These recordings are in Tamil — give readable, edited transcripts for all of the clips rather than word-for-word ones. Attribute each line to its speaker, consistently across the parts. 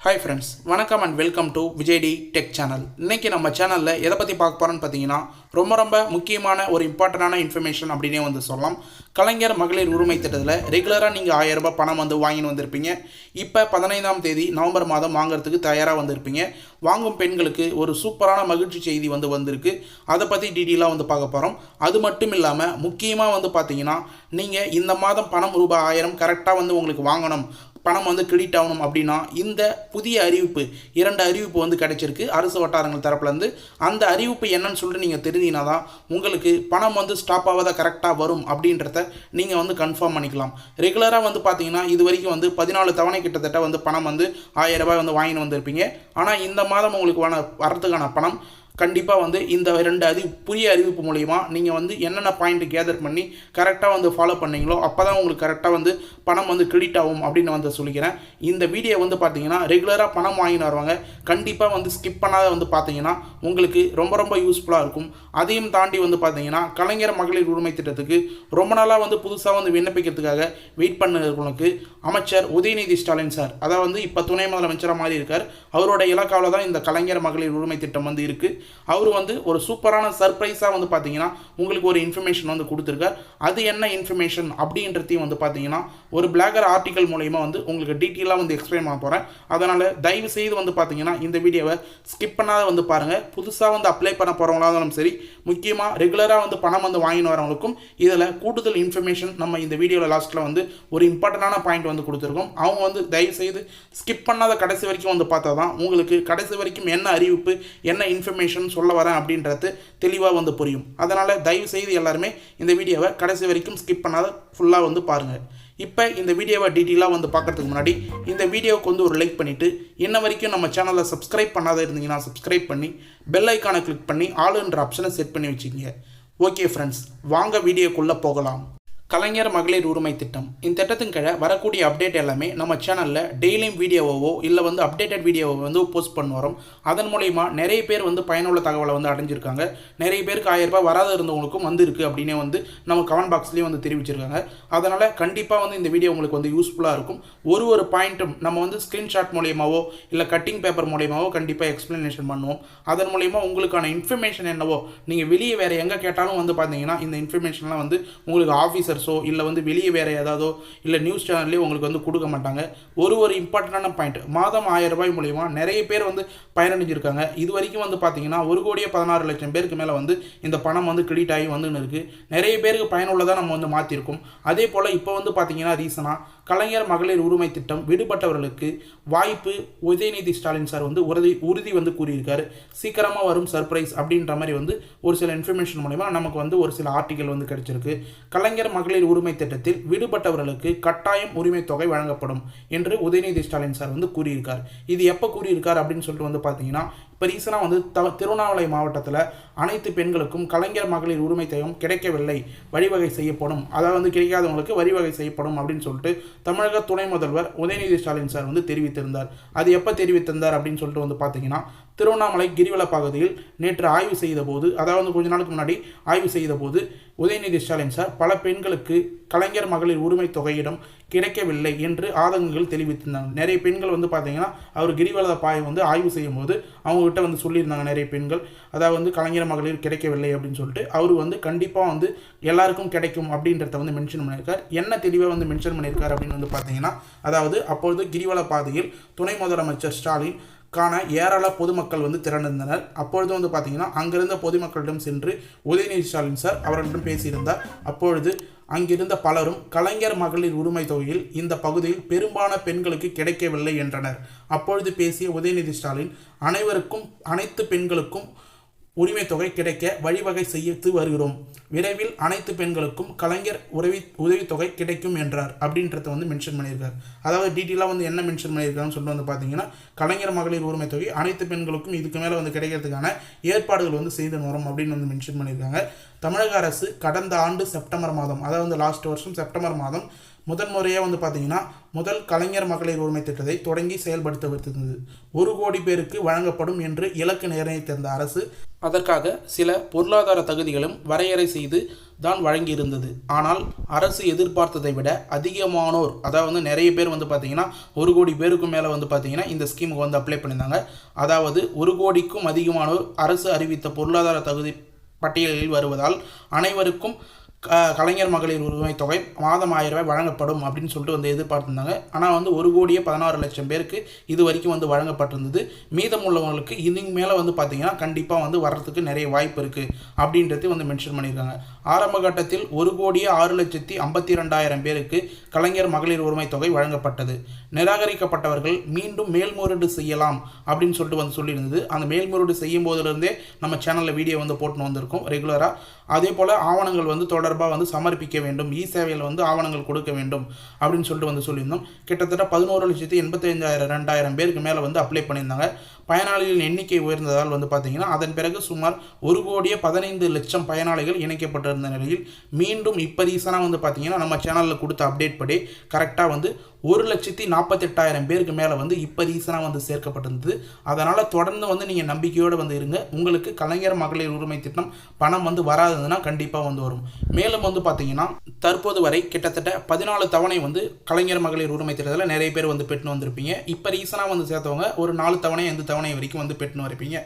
Speaker 1: ஹாய் ஃப்ரெண்ட்ஸ், வணக்கம் and welcome to விஜய்டி tech channel. இன்றைக்கி நம்ம சேனலில் எதை பற்றி பார்க்க போகிறோன்னு பார்த்தீங்கன்னா, ரொம்ப முக்கியமான ஒரு இம்பார்ட்டண்டான இன்ஃபர்மேஷன் அப்படின்னே வந்து சொல்லலாம். கலைஞர் மகளிர் உரிமை திட்டத்தில் ரெகுலராக நீங்கள் 1000 ரூபாய் பணம் வந்து வாங்கின்னு வந்திருப்பீங்க. இப்போ 15ஆம் தேதி நவம்பர் மாதம் வாங்குறதுக்கு தயாராக வந்திருப்பீங்க. வாங்கும் பெண்களுக்கு ஒரு சூப்பரான மகிழ்ச்சி செய்தி வந்திருக்கு. அதை பற்றி டீட்டெயிலாக வந்து பார்க்க போகிறோம். அது மட்டும் இல்லாமல் முக்கியமாக வந்து பார்த்தீங்கன்னா, நீங்கள் இந்த மாதம் பணம் ரூபாய் 1000 கரெக்டாக வந்து உங்களுக்கு வாங்கணும், பணம் வந்து கிரெடிட் ஆகணும் அப்படின்னா இந்த புதிய அறிவிப்பு 2 அறிவிப்பு வந்து கிடைச்சிருக்கு அரசு வட்டாரங்கள் தரப்புலேருந்து. அந்த அறிவிப்பு என்னன்னு சொல்லிட்டு நீங்கள் தெரிஞ்சிங்கன்னா தான் உங்களுக்கு பணம் வந்து ஸ்டாப் ஆகாத கரெக்டாக வரும் அப்படின்றத நீங்கள் வந்து கன்ஃபார்ம் பண்ணிக்கலாம். ரெகுலராக வந்து பார்த்தீங்கன்னா இது வரைக்கும் வந்து 14 தவணை கிட்டத்தட்ட வந்து பணம் வந்து 1000 ரூபாய் வந்து வாங்கின்னு வந்திருப்பீங்க. ஆனால் இந்த மாதம் உங்களுக்கு வரதுக்கான பணம் கண்டிப்பாக வந்து இந்த 2 புதிய அறிவிப்பு மூலிமா நீங்கள் வந்து என்னென்ன பாயிண்ட் கேதர் பண்ணி கரெக்டாக வந்து ஃபாலோ பண்ணீங்களோ அப்போ தான் உங்களுக்கு கரெக்டாக வந்து பணம் வந்து கிரெடிட் ஆகும் அப்படின்னு வந்து சொல்லிக்கிறேன். இந்த வீடியோ வந்து பார்த்தீங்கன்னா ரெகுலராக பணம் வாங்கின்னு வருவாங்க, கண்டிப்பாக வந்து ஸ்கிப் பண்ணாத வந்து பார்த்தீங்கன்னா உங்களுக்கு ரொம்ப யூஸ்ஃபுல்லாக இருக்கும். அதையும் தாண்டி வந்து பார்த்தீங்கன்னா கலைஞர் மகளிர் உரிமை திட்டத்துக்கு ரொம்ப நாளாக வந்து புதுசாக வந்து விண்ணப்பிக்கிறதுக்காக வெயிட் பண்ணுறவங்களுக்கு அமைச்சர் உதயநிதி ஸ்டாலின் சார், அதாவது வந்து இப்போ துணை முதலமைச்சராக மாதிரி இருக்கார், அவரோட இலக்காவில் தான் இந்த கலைஞர் மகளிர் உரிமை திட்டம் வந்து இருக்குது. அவர் வந்து ஒரு சூப்பரான சர்ப்ரைஸாக வந்து பார்த்தீங்கன்னா உங்களுக்கு ஒரு இன்ஃபர்மேஷன் வந்து கொடுத்துருக்கார். அது என்ன இன்ஃபர்மேஷன் அப்படின்றதையும் வந்து பார்த்தீங்கன்னா ஒரு பிளாகர் ஆர்டிக்கல் மூலயமா வந்து உங்களுக்கு டீட்டெயிலாக வந்து எக்ஸ்பிளைன் பண்ண போகிறேன். அதனால் தயவு செய்து வந்து பார்த்தீங்கன்னா இந்த வீடியோவை ஸ்கிப் பண்ணாத வந்து பாருங்கள். புதுசாக வந்து அப்ளை பண்ண போகிறவங்களாக இருந்தாலும் சரி, முக்கியமாக ரெகுலராக வந்து பணம் வந்து வாங்கின்னு வரவங்களுக்கும் இதில் கூடுதல் இன்ஃபர்மேஷன் நம்ம இந்த வீடியோவில் லாஸ்ட்டில் வந்து ஒரு இம்பார்ட்டண்டான பாயிண்ட் வந்து கொடுத்துருக்கோம். அவங்க வந்து தயவு செய்து ஸ்கிப் பண்ணாத கடைசி வரைக்கும் வந்து பார்த்தா தான் உங்களுக்கு கடைசி வரைக்கும் என்ன அறிவிப்பு என்ன இன்ஃபர்மேஷன் சொல்ல வரேன் அப்படின்றது தெளிவாக வந்து புரியும். அதனால் தயவு செய்து எல்லாருமே இந்த வீடியோவை கடைசி வரைக்கும் ஸ்கிப் பண்ணாத ஃபுல்லாக வந்து பாருங்கள். இப்போ இந்த வீடியோவை டீட்டெயிலாக வந்து பார்க்குறதுக்கு முன்னாடி இந்த வீடியோவுக்கு வந்து ஒரு லைக் பண்ணிவிட்டு இன்ன வரைக்கும் நம்ம சேனலை சப்ஸ்கிரைப் பண்ணாத இருந்தீங்கன்னா சப்ஸ்கிரைப் பண்ணி பெல் ஐக்கானை கிளிக் பண்ணி ஆளுன்ற ஆப்ஷனை செட் பண்ணி வச்சுக்கிங்க. ஓகே ஃப்ரெண்ட்ஸ், வாங்க வீடியோக்குள்ளே போகலாம். கலைஞர் மகளிர் உரிமை திட்டம், இந்த திட்டத்தின் கீழே வரக்கூடிய அப்டேட் எல்லாமே நம்ம சேனலில் டெய்லியும் வீடியோவோ இல்லை வந்து அப்டேட்டட் வீடியோவை வந்து போஸ்ட் பண்ண வரோம். அதன் மூலயமா நிறைய பேர் வந்து பயனுள்ள தகவலை வந்து அடைஞ்சிருக்காங்க. நிறைய பேருக்கு 1000 ரூபாய் வராத இருந்தவங்களுக்கும் வந்திருக்கு அப்படின்னே வந்து நம்ம கமெண்ட் பாக்ஸ்லேயும் வந்து தெரிவிச்சிருக்காங்க. அதனால் கண்டிப்பாக வந்து இந்த வீடியோ உங்களுக்கு வந்து யூஸ்ஃபுல்லாக இருக்கும். ஒரு பாயிண்ட்டும் நம்ம வந்து ஸ்க்ரீன்ஷாட் மூலியமாவோ இல்லை கட்டிங் பேப்பர் மூலியமாவோ கண்டிப்பாக எக்ஸ்ப்ளனேஷன் பண்ணுவோம். அதன் மூலயமா உங்களுக்கான இன்ஃபர்மேஷன் என்னவோ நீங்கள் வெளியே வேறு எங்கே கேட்டாலும் வந்து பார்த்தீங்கன்னா இந்த இன்ஃபர்மேஷன்லாம் வந்து உங்களுக்கு ஆஃபீஸர் இல்லை வந்து வெளியே வேறு ஏதாவதோ இல்லை நியூஸ் சேனல்லேயே உங்களுக்கு வந்து கொடுக்க மாட்டாங்க. ஒரு இம்பார்ட்டண்டான பாயிண்ட், மாதம் 1000 ரூபாய் மூலிமா நிறைய பேர் வந்து பயனடைஞ்சிருக்காங்க. இது வரைக்கும் வந்து பார்த்தீங்கன்னா 1,16,00,000 பேருக்கு மேலே வந்து இந்த பணம் வந்து கிரெடிட் ஆகி வந்துன்னு இருக்குது. நிறைய பேருக்கு பயனுள்ளதாக நம்ம வந்து மாற்றிருக்கோம். அதே போல் இப்போ வந்து பார்த்தீங்கன்னா ரீசனாக கலைஞர் மகளிர் உரிமை திட்டம் விடுபட்டவர்களுக்கு வாய்ப்பு உதயநிதி ஸ்டாலின் சார் வந்து உறுதி வந்து கூறியிருக்காரு. சீக்கிரமாக வரும் சர்ப்ரைஸ் அப்படின்ற மாதிரி வந்து ஒரு சில இன்ஃபர்மேஷன் மூலமா நமக்கு வந்து ஒரு சில ஆர்டிக்கல் வந்து கிடைச்சிருக்கு. கலைஞர் மகளிர் உரிமை திட்டத்தில் விடுபட்டவர்களுக்கு கட்டாயம் உரிமை தொகை வழங்கப்படும் என்று உதயநிதி ஸ்டாலின் சார் வந்து கூறியிருக்கார். இது எப்போ கூறியிருக்கார் அப்படின்னு சொல்லிட்டு வந்து பார்த்தீங்கன்னா இப்போ ரீசனாக வந்து திருவண்ணாமலை மாவட்டத்தில் அனைத்து பெண்களுக்கும் கலைஞர் மகளிர் உரிமை தொகையும் கிடைக்கவில்லை, வழிவகை செய்யப்படும், அதாவது வந்து கிடைக்காதவங்களுக்கு வழிவகை செய்யப்படும் அப்படின்னு சொல்லிட்டு தமிழக துணை முதல்வர் உதயநிதி ஸ்டாலின் சார் வந்து தெரிவித்திருந்தார். அது எப்போ தெரிவித்திருந்தார் அப்படின்னு சொல்லிட்டு வந்து பார்த்தீங்கன்னா திருவண்ணாமலை கிரிவல பகுதியில் நேற்று ஆய்வு செய்த போது, அதாவது கொஞ்ச நாளுக்கு முன்னாடி ஆய்வு செய்த போது உதயநிதி ஸ்டாலின் சார் பல பெண்களுக்கு கலைஞர் மகளிர் உரிமை தொகையிடம் கிடைக்கவில்லை என்று ஆதங்கங்கள் தெரிவித்திருந்தாங்க. நிறைய பெண்கள் வந்து பார்த்தீங்கன்னா அவர் கிரிவல பாய் வந்து ஆய்வு செய்யும் போது அவங்ககிட்ட வந்து சொல்லியிருந்தாங்க நிறைய பெண்கள், அதாவது வந்து கலைஞர் மகளிர் கிடைக்கவில்லை அப்படின்னு சொல்லிட்டு. அவர் வந்து கண்டிப்பாக வந்து எல்லாருக்கும் கிடைக்கும் அப்படின்றத வந்து மென்ஷன் பண்ணியிருக்கார். என்ன தெளிவாக வந்து மென்ஷன் பண்ணியிருக்கார் அப்படின்னு வந்து பார்த்தீங்கன்னா, அதாவது அப்பொழுது கிரிவல பாதையில் துணை முதலமைச்சர் ஸ்டாலின் காண ஏராள பொதுமக்கள் வந்து திரண்டிருந்தனர். அப்பொழுது வந்து பார்த்தீங்கன்னா அங்கிருந்த பொதுமக்களிடம் சென்று உதயநிதி ஸ்டாலின் சார் அவர்களிடம் பேசியிருந்தார். அப்பொழுது அங்கிருந்த பலரும் கலைஞர் மகளிர் உரிமை தொகையில் இந்த பகுதியில் பெரும்பாலான பெண்களுக்கு கிடைக்கவில்லை என்றனர். அப்பொழுது பேசிய உதயநிதி ஸ்டாலின் அனைத்து பெண்களுக்கும் உரிமை தொகை கிடைக்க வழிவகை செய்து வருகிறோம், விரைவில் அனைத்து பெண்களுக்கும் கலைஞர் உதவித்தொகை கிடைக்கும் என்றார் அப்படின்றத வந்து மென்ஷன் பண்ணியிருக்கார். அதாவது டீட்டெயிலாக வந்து என்ன மென்ஷன் பண்ணியிருக்காருன்னு சொல்லிட்டு வந்து பார்த்தீங்கன்னா கலைஞர் மகளிர் உரிமை தொகை அனைத்து பெண்களுக்கும் இதுக்கு மேலே வந்து கிடைக்கிறதுக்கான ஏற்பாடுகள் வந்து செய்து வரும் அப்படின்னு வந்து மென்ஷன் பண்ணியிருக்காங்க. தமிழக அரசு கடந்த ஆண்டு செப்டம்பர் மாதம், அதாவது லாஸ்ட் வருஷம் செப்டம்பர் மாதம் முதன்முறையாக வந்து பார்த்தீங்கன்னா முதல் கலைஞர் மகளிர் உரிமை திட்டத்தை தொடங்கி செயல்படுத்தவிருந்தது. 1 கோடி பேருக்கு வழங்கப்படும் என்று இலக்கு நிர்ணயித்திருந்த அரசு அதற்காக சில பொருளாதார தகுதிகளும் வரையறை செய்து தான் வழங்கியிருந்தது. ஆனால் அரசு எதிர்பார்த்ததை விட அதிகமானோர், அதாவது நிறைய பேர் வந்து பார்த்தீங்கன்னா 1 கோடி பேருக்கும் மேலே வந்து பார்த்தீங்கன்னா இந்த ஸ்கீமுக்கு வந்து அப்ளை பண்ணியிருந்தாங்க. அதாவது 1 கோடிக்கும் அதிகமானோர் அரசு அறிவித்த பொருளாதார தகுதி பட்டியலில் வருவதால் அனைவருக்கும் கலைஞர் மகளிர் உரிமை தொகை மாதம் 1000 ரூபாய் வழங்கப்படும் அப்படின்னு சொல்லிட்டு வந்து எதிர்பார்த்துருந்தாங்க. ஆனால் வந்து 1,16,00,000 பேருக்கு இது வரைக்கும் வந்து வழங்கப்பட்டிருந்தது. மீதம் உள்ளவங்களுக்கு இதுக்கு மேலே வந்து பார்த்தீங்கன்னா கண்டிப்பாக வந்து வர்றதுக்கு நிறைய வாய்ப்பு இருக்குது அப்படின்றது வந்து மென்ஷன் பண்ணியிருக்காங்க. ஆரம்ப கட்டத்தில் 1,06,52,000 பேருக்கு கலைஞர் மகளிர் உரிமை தொகை வழங்கப்பட்டது. நிராகரிக்கப்பட்டவர்கள் மீண்டும் மேல்முறையீடு செய்யலாம் அப்படின்னு சொல்லிட்டு வந்து சொல்லியிருந்தது. அந்த மேல்முறையீடு செய்யும் போதிலிருந்தே நம்ம சேனலில் வீடியோ வந்து போட்டு வந்திருக்கோம் ரெகுலராக. அதே போல் ஆவணங்கள் வந்து தொடர்பாக வந்து சமர்ப்பிக்க வேண்டும், சேவையில் வந்து ஆவணங்கள் கொடுக்க வேண்டும் அப்படின்னு சொல்லிட்டு வந்து சொல்லியிருந்தோம். கிட்டத்தட்ட 11,85,200 பேருக்கு மேலே வந்து அப்ளை பண்ணியிருந்தாங்க. பயனாளிகளின் எண்ணிக்கை உயர்ந்ததால் வந்து பார்த்தீங்கன்னா அதன் பிறகு சுமார் 1,15,00,000 பயனாளிகள் இணைக்கப்பட்டிருந்த நிலையில் மீண்டும் இப்போ ரீசனாக வந்து பார்த்தீங்கன்னா நம்ம சேனலில் கொடுத்த அப்டேட் படி கரெக்டாக வந்து 1,48,000 பேருக்கு மேலே வந்து இப்போ ரீசனாக வந்து சேர்க்கப்பட்டிருந்தது. அதனால் தொடர்ந்து வந்து நீங்கள் நம்பிக்கையோடு வந்து இருங்க. உங்களுக்கு கலைஞர் மகளிர் உரிமை திட்டம் பணம் வந்து வராதுன்னா கண்டிப்பாக வந்து வரும். மேலும் வந்து பார்த்தீங்கன்னா தற்போது வரை கிட்டத்தட்ட 14 தவணை வந்து கலைஞர் மகளிர் உரிமை திட்டத்தில் நிறைய பேர் வந்து பெற்றுன்னு வந்திருப்பீங்க. இப்போ ரீசனாக வந்து சேர்த்தவங்க ஒரு 4 தவணை 5 தவணை வரைக்கும் வந்து பெற்றுன்னு வரப்பீங்க.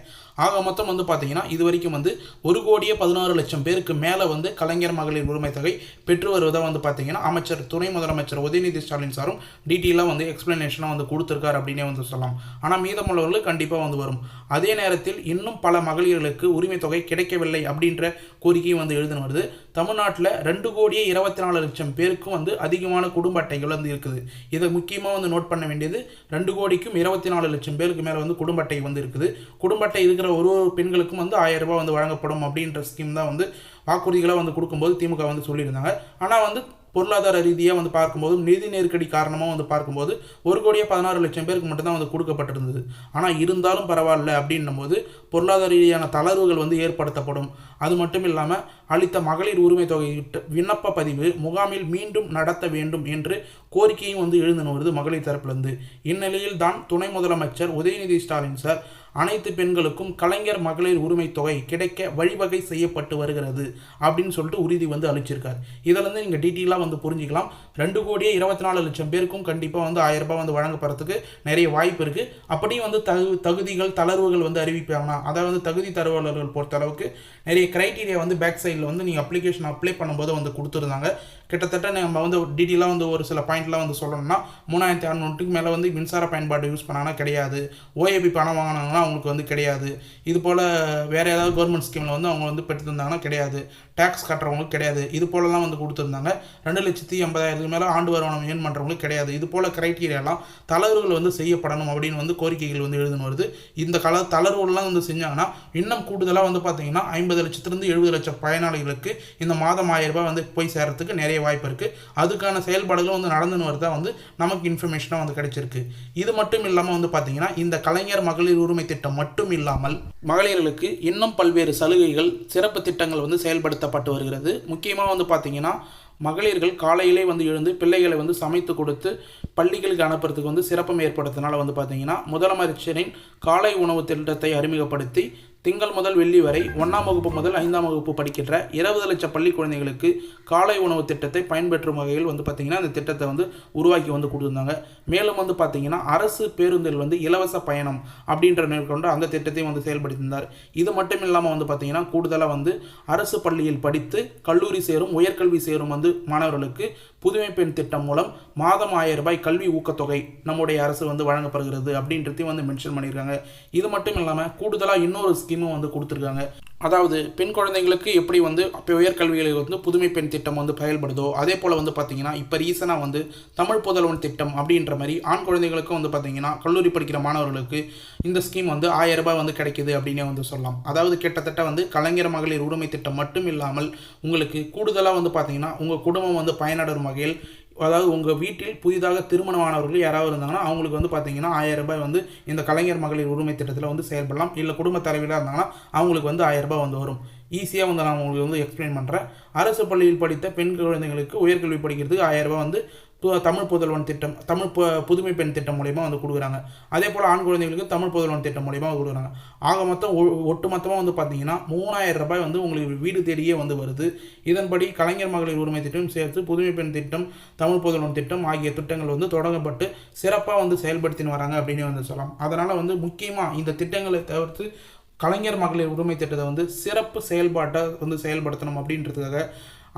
Speaker 1: ஆக மொத்தம் வந்து பார்த்தீங்கன்னா இது வரைக்கும் வந்து 1,16,00,000 பேருக்கு மேலே வந்து கலைஞர் மகளிர் உரிமை தொகை பெற்று வருவதாக வந்து பார்த்தீங்கன்னா அமைச்சர் துணை முதலமைச்சர் உதயநிதி ஸ்டாலின் சாரும் டீட்டெயிலாக வந்து எக்ஸ்பிளனேஷனாக வந்து கொடுத்துருக்காரு அப்படின்னே வந்து சொல்லலாம். ஆனால் மீதமுள்ளவர்களுக்கு கண்டிப்பாக வந்து வரும். அதே நேரத்தில் இன்னும் பல மகளிர்களுக்கு உரிமை தொகை கிடைக்கவில்லை அப்படின்ற கோரிக்கையும் வந்து எழுதுன்னு வருது. தமிழ்நாட்டில் 2,24,00,000 பேருக்கும் வந்து அதிகமான குடும்ப அட்டைகள் வந்து இருக்குது. இதை முக்கியமாக வந்து நோட் பண்ண வேண்டியது 2,24,00,000 பேருக்கு மேலே வந்து குடும்ப அட்டை வந்து இருக்குது. குடும்ப அட்டை இருக்கிற ஒரு பெண்களுக்கும் வந்து 1000 ரூபாய் வந்து வழங்கப்படும் அப்படின்ற ஸ்கீம் தான் வந்து வாக்குறுதிகளை வந்து கொடுக்கும்போது திமுக வந்து சொல்லியிருந்தாங்க. ஆனால் வந்து பொருளாதார ரீதியாக வந்து பார்க்கும்போது நிதி நெருக்கடி காரணமாக வந்து பார்க்கும்போது 1,16,00,000 பேருக்கு மட்டும்தான் வந்து கொடுக்கப்பட்டிருந்தது. ஆனால் இருந்தாலும் பரவாயில்ல அப்படின்னும் போது பொருளாதார ரீதியான தளர்வுகள் வந்து ஏற்படுத்தப்படும். அது மட்டும் இல்லாமல் அளித்த மகளிர் உரிமை தொகை விண்ணப்ப பதிவு முகாமில் மீண்டும் நடத்த வேண்டும் என்று கோரிக்கையும் வந்து எழுந்து வருது மகளிர் தரப்பிலிருந்து. இந்நிலையில் தான் துணை முதலமைச்சர் உதயநிதி ஸ்டாலின் சார் அனைத்து பெண்களுக்கும் கலைஞர் மகளிர் உரிமை தொகை கிடைக்க வழிவகை செய்யப்பட்டு வருகிறது அப்படின்னு சொல்லிட்டு உறுதி வந்து அளிச்சிருக்காரு. இதில் வந்து நீங்கள் டீட்டெயிலாக வந்து புரிஞ்சிக்கலாம். 2,24,00,000 பேருக்கும் கண்டிப்பாக வந்து 1000 ரூபாய் வந்து வழங்கப்படுறதுக்கு நிறைய வாய்ப்பு இருக்குது. அப்படியும் வந்து தகுதிகள் தளர்வுகள் வந்து அறிவிப்பாங்கன்னா அதாவது வந்து தகுதி தரவாளர்கள் பொறுத்தளவுக்கு நிறைய கிரைட்டீரியா வந்து பேக் சைடில் வந்து நீங்கள் அப்ளிகேஷன் அப்ளை பண்ணும்போது வந்து கொடுத்துருந்தாங்க. கிட்டத்தட்ட நம்ம வந்து டீட்டெயிலாக வந்து ஒரு சில பாயிண்ட்லாம் வந்து சொல்லணும்னா 3,600க்கு மேலே வந்து மின்சார பயன்பாடு யூஸ் பண்ணாங்கன்னா கிடையாது, ஓஏபி பணம் வாங்கினாங்கன்னா அவங்களுக்கு வந்து கிடையாது, இது போல் வேறு ஏதாவது கவர்மெண்ட் ஸ்கீமில் வந்து அவங்க வந்து பெற்றுருந்தாங்கன்னா கிடையாது, டேக்ஸ் கட்டுறவங்களுக்கு கிடையாது, இது போலலாம் வந்து கொடுத்துருந்தாங்க. 2,80,000 மேலே ஆண்டு வருமானம் ஏன் பண்ணுறவங்களுக்கு கிடையாது. இது போல் கிரைட்டீரியாலாம் தளர்வுகள் வந்து செய்யப்படணும் அப்படின்னு வந்து கோரிக்கைகள் வந்து எழுதுன்னு வருது. இந்த தளர்வுகள்லாம் வந்து செஞ்சாங்கன்னா இன்னும் கூடுதலாக வந்து பார்த்தீங்கன்னா 50 லட்சத்திலிருந்து 70 லட்சம் பயனாளிகளுக்கு இந்த மாதம் 1000 ரூபாய் வந்து போய் சேர்றதுக்கு நிறைய வாய்ப்பு இருக்குது. அதுக்கான செயல்பாடுகளும் வந்து நடந்துன்னு வரதா வந்து நமக்கு இன்ஃபர்மேஷனாக வந்து கிடைச்சிருக்கு. இது மட்டும் இல்லாமல் வந்து பார்த்தீங்கன்னா இந்த கலைஞர் மகளிர் உரிமை திட்டம் மட்டும் இல்லாமல் மகளிர்களுக்கு இன்னும் பல்வேறு சலுகைகள் சிறப்பு திட்டங்கள் வந்து செயல்படுத்தப்பட்டு வருகிறது. முக்கியமாக வந்து பார்த்தீங்கன்னா மகளிர்கள் காலையிலே வந்து எழுந்து பிள்ளைகளை வந்து சமைத்து கொடுத்து பள்ளிகளுக்கு அனுப்புறதுக்கு வந்து சிறப்பம் ஏற்படுத்தினால வந்து பார்த்தீங்கன்னா முதலமைச்சரின் காலை உணவு திட்டத்தை அறிமுகப்படுத்தி திங்கள் முதல் வெள்ளி வரை 1ஆம் வகுப்பு முதல் 5ஆம் வகுப்பு படிக்கின்ற 20 லட்சம் பள்ளி குழந்தைகளுக்கு காலை உணவு திட்டத்தை பயன்பெற்றும் வகையில் வந்து பார்த்திங்கன்னா இந்த திட்டத்தை வந்து உருவாக்கி வந்து கொடுத்துருந்தாங்க. மேலும் வந்து பார்த்திங்கன்னா அரசு பேருந்தில் வந்து இலவச பயணம் அப்படின்ற கொண்டு அந்த திட்டத்தையும் வந்து செயல்படுத்தியிருந்தார். இது மட்டும் இல்லாமல் வந்து பார்த்திங்கன்னா கூடுதலாக வந்து அரசு பள்ளியில் படித்து கல்லூரி சேரும் உயர்கல்வி சேரும் வந்து மாணவர்களுக்கு புதுமை பெண் திட்டம் மூலம் மாதம் 1000 ரூபாய் கல்வி ஊக்கத்தொகை நம்முடைய அரசு வந்து வழங்கப்படுகிறது அப்படின்றதையும் வந்து மென்ஷன் பண்ணியிருக்காங்க. இது மட்டும் இல்லாமல் கூடுதலாக இன்னொரு ஸ்கீமும் வந்து கொடுத்துருக்காங்க. அதாவது பெண் குழந்தைங்களுக்கு எப்படி வந்து உயர்கல்விகளுக்கு வந்து புதுமை பெண் திட்டம் வந்து பயன்படுதோ அதே போல் வந்து பார்த்திங்கன்னா இப்போ ரீசனாக வந்து தமிழ் புதல்வன் திட்டம் அப்படின்ற மாதிரி ஆண் குழந்தைகளுக்கும் வந்து பார்த்திங்கன்னா கல்லூரி படிக்கிற மாணவர்களுக்கு இந்த ஸ்கீம் வந்து 1000 ரூபாய் வந்து கிடைக்குது அப்படின்னே வந்து சொல்லலாம். அதாவது கிட்டத்தட்ட வந்து கலைஞர் மகளிர் உரிமை திட்டம் மட்டும் இல்லாமல் உங்களுக்கு கூடுதலாக வந்து பார்த்திங்கன்னா உங்கள் குடும்பம் வந்து பயனடையும் வகையில் அதாவது உங்கள் வீட்டில் புதிதாக திருமணமானவர்கள் யாராவது இருந்தாங்கன்னா அவங்களுக்கு வந்து பார்த்தீங்கன்னா 1000 ரூபாய் வந்து இந்த கலைஞர் மகளிர் உரிமை திட்டத்தில் வந்து செயல்படலாம். இல்லை குடும்ப தலைவராக இருந்தாங்கன்னா அவங்களுக்கு வந்து 1000 ரூபாய் வந்து வரும். ஈஸியாக வந்து நான் உங்களுக்கு வந்து எக்ஸ்பிளைன் பண்ணுறேன். அரசு பள்ளியில் படித்த பெண் குழந்தைங்களுக்கு உயர்கல்வி படிக்கிறதுக்கு 1000 ரூபாய் வந்து தமிழ் புதல்வன் திட்டம், புதுமை பெண் திட்டம் மூலயமா வந்து கொடுக்குறாங்க. அதே போல் ஆண் குழந்தைகளுக்கு தமிழ் புதல்வன் திட்டம் மூலயமா கொடுக்குறாங்க. ஆக மொத்தம் ஒட்டு மொத்தமாக வந்து பார்த்தீங்கன்னா 3000 ரூபாய் வந்து உங்களுக்கு வீடு தேடியே வந்து வருது. இதன்படி கலைஞர் மகளிர் உரிமை திட்டம் சேர்த்து புதுமை பெண் திட்டம், தமிழ் புதல்வன் திட்டம் ஆகிய திட்டங்கள் வந்து தொடங்கப்பட்டு சிறப்பாக வந்து செயல்படுத்தின்னு வராங்க அப்படின்னு வந்து சொல்லலாம். அதனால் வந்து முக்கியமாக இந்த திட்டங்களை தவிர்த்து கலைஞர் மகளிர் உரிமை திட்டத்தை வந்து சிறப்பு செயல்பாட்டை வந்து செயல்படுத்தணும் அப்படின்றதுக்காக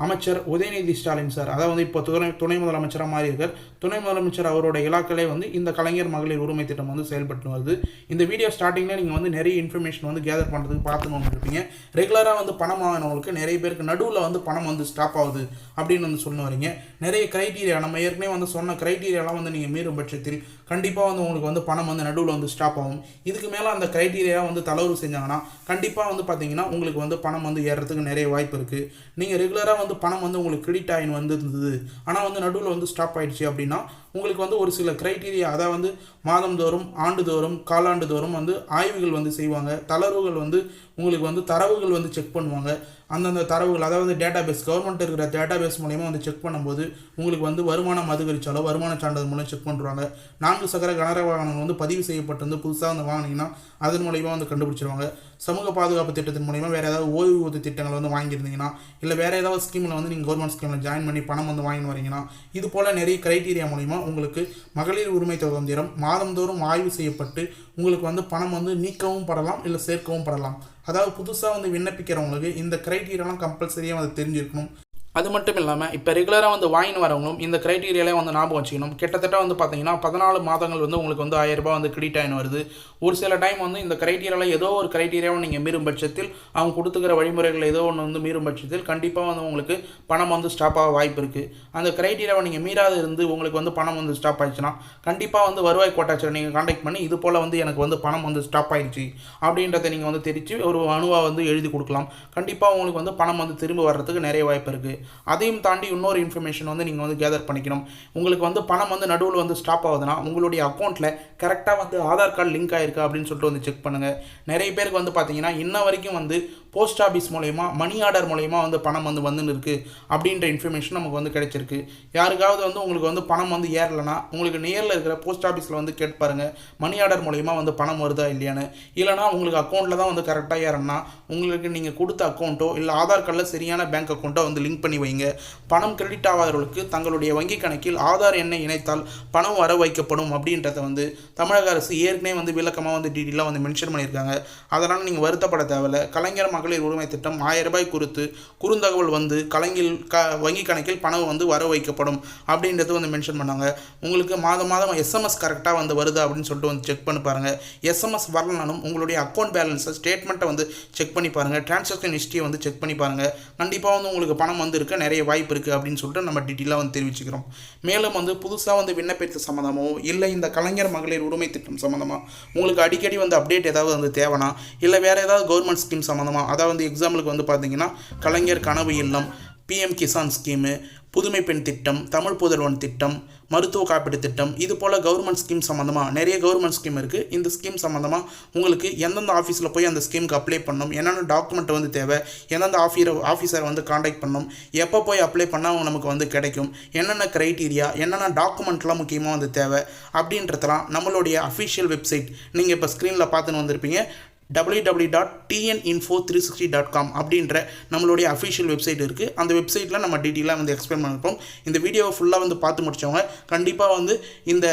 Speaker 1: அமைச்சர் உதயநிதி ஸ்டாலின் சார், அதாவது இப்போ துணை முதலமைச்சராக மாறி இருக்கார். துணை முதலமைச்சர் அவரோட இலாக்கிலே வந்து இந்த கலைஞர் மகளிர் உரிமை திட்டம் வந்து செயல்பட்டு வருது. இந்த வீடியோ ஸ்டார்டிங்லேயே நீங்கள் வந்து நிறைய இன்ஃபர்மேஷன் வந்து கேதர் பண்ணுறதுக்கு பார்த்துன்னு இருப்பீங்க. ரெகுலராக வந்து பணம் வாங்கினவங்களுக்கு நிறைய பேருக்கு நடுவில் வந்து பணம் வந்து ஸ்டாப் ஆகுது அப்படின்னு வந்து சொல்ல வரீங்க. நிறைய க்ரைட்டீரியா நம்ம ஏற்கனவே வந்து சொன்ன க்ரைட்டீரியாலாம் வந்து நீங்கள் மீறும் பட்சத்தில் கண்டிப்பாக வந்து உங்களுக்கு வந்து பணம் வந்து நடுவில் வந்து ஸ்டாப் ஆகும். இதுக்கு மேலே அந்த க்ரைட்டீரியா வந்து தளர்வு செஞ்சாங்கன்னா கண்டிப்பாக வந்து பார்த்தீங்கன்னா உங்களுக்கு வந்து பணம் வந்து ஏறுறதுக்கு நிறைய வாய்ப்பு இருக்குது. நீங்கள் ரெகுலராக வந்து பணம் வந்து உங்களுக்கு கிரெடிட் ஆயின் வந்து இருந்தது, ஆனால் வந்து நடுவில் வந்து ஸ்டாப் ஆயிடுச்சு அப்படின்னா உங்களுக்கு வந்து ஒரு சில க்ரைட்டீரியா, அதாவது வந்து மாதந்தோறும், ஆண்டுதோறும், காலாண்டுதோறும் வந்து ஆய்வுகள் வந்து செய்வாங்க. தளர்வுகள் வந்து உங்களுக்கு வந்து தரவுகள் வந்து செக் பண்ணுவாங்க. அந்தந்த தரவுகள், அதாவது டேட்டாபேஸ், கவர்மெண்ட் இருக்கிற டேட்டாபேஸ் மூலயமா வந்து செக் பண்ணும்போது உங்களுக்கு வந்து வருமானம் அதிகரிச்சாலோ வருமான சான்றிதழ் மூலம் செக் பண்ணுறாங்க. 4 சக்கர கனரக வாகனங்கள் வந்து பதிவு செய்யப்பட்டிருந்து புதுசாக வந்து வாங்கினீங்கன்னா அதன் மூலயமா வந்து கண்டுபிடிச்சிருவாங்க. சமூக பாதுகாப்பு திட்டத்தின் மூலயமா வேறு ஏதாவது ஓய்வூதிய திட்டங்கள் வந்து வாங்கியிருந்தீங்கன்னா, இல்லை வேறு ஏதாவது ஸ்கீமில் வந்து நீங்கள் கவர்மெண்ட் ஸ்கீமில் ஜாயின் பண்ணி பணம் வந்து வாங்கி வரீங்கன்னா, இது போல் நிறைய க்ரைட்டீரியா மூலயமா உங்களுக்கு மகளிர் உரிமை சுதந்திரம் மாதந்தோறும் ஆய்வு செய்யப்பட்டு உங்களுக்கு வந்து பணம் வந்து நீக்கவும் படலாம், இல்லை சேர்க்கவும் படலாம். அதாவது புதுசாக வந்து விண்ணப்பிக்கிறவங்களுக்கு இந்த க்ரைட்டீரியாலாம் கம்பல்சரியாக வந்து தெரிஞ்சிருக்கணும். அது மட்டும் இல்லாமல் இப்போ ரெகுலராக வந்து வாங்கின்னு வரவங்களும் இந்த க்ரைட்டீரியாலே வந்து ஞாபகம் வச்சுக்கணும். கிட்டத்தட்ட வந்து பார்த்தீங்கன்னா 14 மாதங்கள் வந்து உங்களுக்கு வந்து 1000 ரூபாய் வந்து கிரெடிட் ஆகின்னு வருது. ஒரு சில டைம் வந்து இந்த க்ரைட்டீரியாவில் ஏதோ ஒரு க்ரைட்டீரியாவை நீங்கள் மீறும் பட்சத்தில், அவங்க கொடுத்துக்கிற வழிமுறைகள் ஏதோ ஒன்று வந்து மீறும் பட்சத்தில் கண்டிப்பாக வந்து உங்களுக்கு பணம் வந்து ஸ்டாப் ஆக வாய்ப்பு இருக்குது. அந்த க்ரைட்டீரியாவை நீங்கள் மீறாத இருந்து உங்களுக்கு வந்து பணம் வந்து ஸ்டாப் ஆயிடுச்சுன்னா கண்டிப்பாக வந்து வருவாய் கோட்டாட்சியரை நீங்கள் கான்டாக்ட் பண்ணி இது போல் வந்து எனக்கு வந்து பணம் வந்து ஸ்டாப் ஆயிடுச்சு அப்படின்றத நீங்கள் வந்து தெரிவித்து ஒரு அணுவாக வந்து எழுதி கொடுக்கலாம். கண்டிப்பாக உங்களுக்கு வந்து பணம் வந்து திரும்ப வர்றதுக்கு நிறைய வாய்ப்பு இருக்குது. அதையும் தாண்டி இன்னொரு இன்ஃபர்மேஷன் வந்து நீங்கள் வந்து கேதர் பண்ணிக்கணும். உங்களுக்கு வந்து பணம் வந்து நடுவில் வந்து ஸ்டாப் ஆகுதுன்னா உங்களுடைய அக்கௌண்ட்டில் கரெக்டாக வந்து ஆதார் கார்டு லிங்க் ஆகிருக்கா அப்படின்னு சொல்லிட்டு வந்து செக் பண்ணுங்கள். நிறைய பேருக்கு வந்து பார்த்தீங்கன்னா இன்ன வரைக்கும் வந்து போஸ்ட் ஆஃபீஸ் மூலயமா மணி ஆர்டர் மூலயமா வந்து பணம் வந்து வந்துன்னு இருக்குது அப்படின்ற இன்ஃபர்மேஷன் நமக்கு வந்து கிடைச்சிருக்கு. யாருக்காவது வந்து உங்களுக்கு வந்து பணம் வந்து ஏறலைன்னா உங்களுக்கு நேரில் இருக்கிற போஸ்ட் ஆஃபீஸில் வந்து கேட்டு பாருங்கள், மணி ஆர்டர் மூலயமா வந்து பணம் வருதா இல்லையான்னு. இல்லைனா உங்களுக்கு அக்கௌண்ட்டில் தான் வந்து கரெக்டாக ஏறணும்னா உங்களுக்கு நீங்கள் கொடுத்த அக்கௌண்ட்டோ இல்லை ஆதார் கார்டில் சரியான பேங்க் அக்கௌண்ட்டோ வந்து லிங்க் பண்ணி வைங்க. பணம் கிரெடிட் ஆகாதவர்களுக்கு தங்களுடைய வங்கி கணக்கில் ஆதார் எண்ணை இணைத்தால் பணம் வர வைக்கப்படும் அப்படின்றத வந்து தமிழக அரசு ஏற்கனவே வந்து விளக்கமாக வந்து டீட்டெயிலாக வந்து மென்ஷன் பண்ணியிருக்காங்க. அதனால் நீங்கள் வருத்தப்பட தேவையில்லை. கலைஞர் மகளிர் உரிமை திட்டம் 1000 ரூபாய் குறித்து குறுந்தகவல் வந்து வங்கி கணக்கில் பணம் வந்து வர வைக்கப்படும் அப்படின்றது வந்து மென்ஷன் பண்ணாங்க. உங்களுக்கு மாதம் எஸ்எம்எஸ் கரெக்டாக வந்து வருதா அப்படின்னு சொல்லிட்டு வந்து செக் பண்ணி பாருங்கள். எஸ்எம்எஸ் வரலனாலும் உங்களுடைய அக்கௌண்ட் பேலன்ஸை ஸ்டேட்மெண்ட்டை வந்து செக் பண்ணி பாருங்கள். டிரான்சாக்ஷன் ஹிஸ்ட்ரியை வந்து செக் பண்ணி பாருங்கள். கண்டிப்பாக வந்து உங்களுக்கு பணம் வந்து இருக்க நிறைய வாய்ப்பு இருக்குது அப்படின்னு சொல்லிட்டு நம்ம டீட்டெயிலாக வந்து தெரிவிச்சுக்கிறோம். மேலும் வந்து புதுசாக வந்து விண்ணப்பித்த சம்மந்தமோ இல்லை இந்த கலைஞர் மகளிர் உரிமை திட்டம் சம்மந்தமாக உங்களுக்கு அடிக்கடி வந்து அப்டேட் ஏதாவது வந்து தேவைனா, இல்லை வேறு ஏதாவது கவர்மெண்ட் ஸ்கீம் சம்மந்தமாக, அதாவது வந்து எக்ஸாம்பிளுக்கு வந்து பார்த்தீங்கன்னா கலைஞர் கனவு இல்லம், பிஎம் கிசான் ஸ்கீமு, புதுமை பெண் திட்டம், தமிழ் புதல்வன் திட்டம், மருத்துவ காப்பீடு திட்டம், இது போல் கவர்மெண்ட் ஸ்கீம் சம்மந்தமாக நிறைய கவர்மெண்ட் ஸ்கீம் இருக்குது. இந்த ஸ்கீம் சம்மந்தமாக உங்களுக்கு எந்தெந்த ஆஃபீஸில் போய் அந்த ஸ்கீமுக்கு அப்ளை பண்ணணும், என்னென்ன டாக்குமெண்ட் வந்து தேவை, எந்தெந்த ஆஃபீஸரை வந்து காண்டாக்ட் பண்ணணும், எப்போ போய் அப்ளை பண்ணால் அவங்க நமக்கு வந்து கிடைக்கும், என்னென்ன க்ரைட்டீரியா, என்னென்ன டாக்குமெண்ட்லாம் முக்கியமாக வந்து தேவை அப்படின்றதெல்லாம் நம்மளுடைய அஃபிஷியல் வெப்சைட் நீங்கள் இப்போ ஸ்க்ரீனில் பார்த்துன்னு வந்திருப்பீங்க. www.tninfo360.com அப்படின்ற நம்மளுடைய அஃபிஷியல் வெப்சைட் இருக்குது. அந்த வெப்சைட்டில் நம்ம டீட்டெயிலாக வந்து எக்ஸ்பிளைன் பண்ணியிருப்போம். இந்த வீடியோவை ஃபுல்லாக வந்து பார்த்து முடித்தவங்க கண்டிப்பாக வந்து இந்த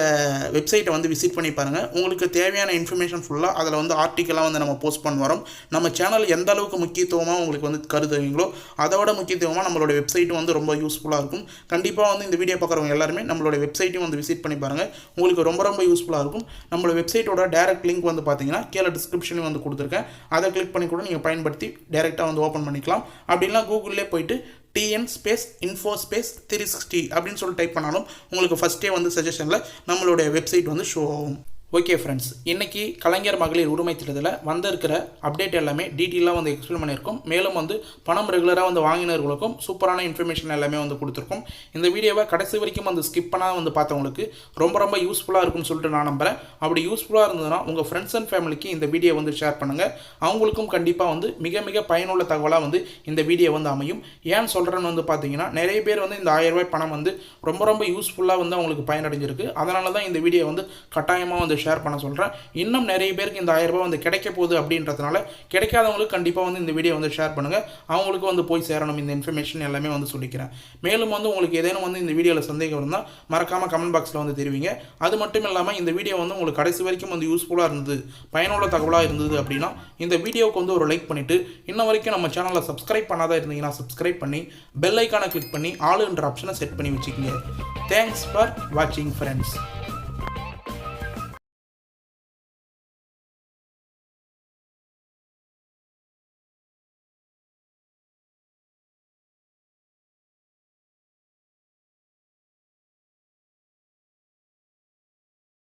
Speaker 1: வெப்சைட்டை வந்து விசிட் பண்ணி பாருங்கள். உங்களுக்கு தேவையான இன்ஃபர்மேஷன் ஃபுல்லாக அதில் வந்து ஆர்டிக்கலாக வந்து நம்ம போஸ்ட் பண்ண வரோம். நம்ம சேனல் எந்த அளவுக்கு முக்கியத்துவமாக உங்களுக்கு வந்து கருதுவீங்களோ அதோட முக்கியத்துவமாக நம்மளோட வெப்சைட்டும் வந்து ரொம்ப யூஸ்ஃபுல்லாக இருக்கும். கண்டிப்பாக வந்து இந்த வீடியோ பார்க்குறவங்க எல்லாருமே நம்மளோட வெப்சைட்டையும் வந்து விசிட் பண்ணி பாருங்கள். உங்களுக்கு ரொம்ப ரொம்ப யூஸ்ஃபுல்லாக இருக்கும். நம்மளோட வெப்சைட்டோட டேரக்ட் லிங்க் வந்து பார்த்தீங்கன்னா கீழே டிஸ்கிரிப்ஷன்லையும் வந்து கொடுத்துருக்கேன். அதை கிளிக் பண்ணி கூட நீங்கள் பயன்படுத்தி டைரெக்டாக வந்து ஓப்பன் பண்ணிக்கலாம். அப்படின்னா கூகுள்லேயே போயிட்டு TN_info_360 அப்படின்னு சொல்லி டைப் பண்ணாலும் உங்களுக்கு ஃபஸ்ட்டே வந்து சஜஷனில் நம்மளுடைய வெப்சைட் வந்து ஷோ ஆகும். ஓகே ஃப்ரெண்ட்ஸ், இன்றைக்கி கலைஞர் மகளிர் உரிமை திட்டத்தில் வந்திருக்கிற அப்டேட் எல்லாமே டீட்டெயிலாக வந்து எக்ஸ்பிளைன் பண்ணியிருக்கோம். மேலும் வந்து பணம் ரெகுலராக வந்து வாங்கினவர்களுக்கும் சூப்பரான இன்ஃபர்மேஷன் எல்லாமே வந்து கொடுத்துருக்கோம். இந்த வீடியோவை கடைசி வரைக்கும் வந்து ஸ்கிப் பண்ணால் வந்து பார்த்தவங்களுக்கு ரொம்ப யூஸ்ஃபுல்லாக இருக்கும்னு சொல்லிட்டு நான் நம்புகிறேன். அப்படி யூஸ்ஃபுல்லாக இருந்ததுன்னா உங்கள் ஃப்ரெண்ட்ஸ் அண்ட் ஃபேமிலிக்கு இந்த வீடியோ வந்து ஷேர் பண்ணுங்கள். அவங்களுக்கும் கண்டிப்பாக வந்து மிக பயனுள்ள தகவலாக வந்து இந்த வீடியோ வந்து அமையும். ஏன்னு சொல்கிறேன்னு வந்து பார்த்தீங்கன்னா, நிறைய பேர் வந்து இந்த 1000 ரூபாய் பணம் வந்து ரொம்ப யூஸ்ஃபுல்லாக வந்து அவங்களுக்கு பயனடைஞ்சிருக்கு. அதனால தான் இந்த வீடியோ வந்து கட்டாயமாக வந்து ஷேர் பண்ண சொல்கிறேன். இன்னும் நிறைய பேருக்கு இந்த 1000 ரூபாய் வந்து கிடைக்க போகுது அப்படின்றதுனால கிடைக்காதவங்களுக்கு கண்டிப்பாக வந்து இந்த வீடியோ வந்து ஷேர் பண்ணுங்கள். அவங்களுக்கு வந்து போய் சேரணும் இந்த இன்ஃபர்மேஷன் எல்லாமே வந்து சொல்லிக்கிறேன். மேலும் வந்து உங்களுக்கு ஏதேனும் வந்து இந்த வீடியோவில் சந்தேகம் இருந்தால் மறக்காமல் கமெண்ட் பாக்ஸில் வந்து தெரிவிங்க. அது மட்டும் இல்லாமல் இந்த வீடியோ வந்து உங்களுக்கு கடைசி வரைக்கும் வந்து யூஸ்ஃபுல்லாக இருந்தது, பயனுள்ள தகவலாக இருந்தது அப்படின்னா இந்த வீடியோவுக்கு வந்து ஒரு லைக் பண்ணிவிட்டு இன்ன வரைக்கும் நம்ம சேனலை சப்ஸ்கிரைப் பண்ணாதான் இருந்தீங்கன்னா சப்ஸ்கிரைப் பண்ணி பெல் ஐக்கானை கிளிக் பண்ணி ஆளுன்ற ஆப்ஷனை செட் பண்ணி வச்சுக்கோங்க. தேங்க்ஸ் ஃபார் வாட்சிங் ஃப்ரெண்ட்ஸ்.